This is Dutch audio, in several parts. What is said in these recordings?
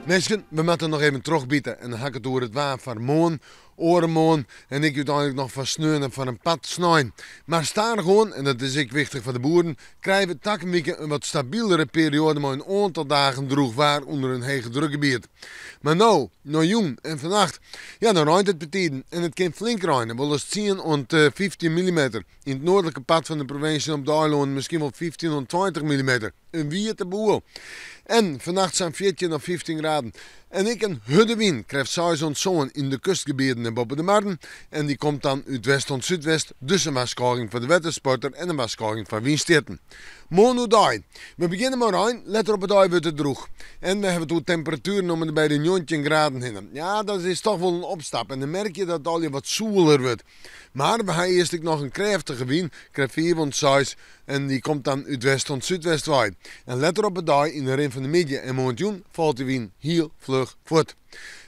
Mensen, we moeten nog even terugbieten en dan ga ik het door het waar van morgen, orenmoon en ik uiteindelijk nog van sneeuw en van een pad snijden. Maar staan gewoon, en dat is ook wichtig voor de boeren, krijgen we takkenweken een wat stabielere periode met een aantal dagen droog waar onder een hege drukgebied. Maar nou jong en vannacht, ja dan ruint het betiden en het kan flink ruinen, wel eens 10 en 15 mm. In het noordelijke pad van de provincie op de Eiland misschien wel 15 en 20 mm. Een wierte boel. En vannacht zijn 14 of 15 graden. En ik een huddewind krijgt seizoen zon in de kustgebieden en boven de marden. En die komt dan uit west tot zuidwest. Dus een waarschuwing voor de watersporter en een waarschuwing voor windstichten. Morgen. We beginnen maar aan. Let op het wordt het droog. En we hebben toen temperaturen om bij de 19 graden heen. Ja, dat is toch wel een opstap. En dan merk je dat het al wat zoeler wordt. Maar we hebben eerst nog een krachtige wind. Krijgt 4 van 6. En die komt dan uit west tot zuidwest waai. En let op het dag in de rin van de middag en morgen valt de wind heel vlug voort.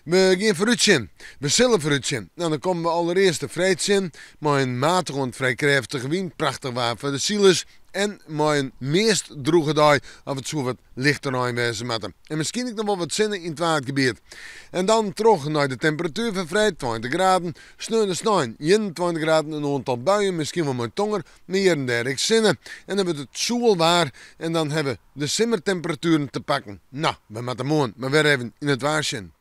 We gaan vooruitzien. We zullen vooruitzien. Nou, dan komen we allereerst de vrijtzin. Met een matige en vrij krachtige wind. Prachtig waar voor de zielers. En met een meest droge dag of het zo wat lichter aanwijzen met hem. En misschien ik nog wel wat zinnen in het waardgebied. En dan terug naar de temperatuur van vrij 20 graden. Sneeuw en sneeuw, 21 graden, een aantal buien, misschien wel met tonger, meer en dergelijke zinnen. En dan wordt het zoel waar en dan hebben we de simmertemperaturen te pakken. Nou, we moeten morgen maar weer even in het waarschuwen.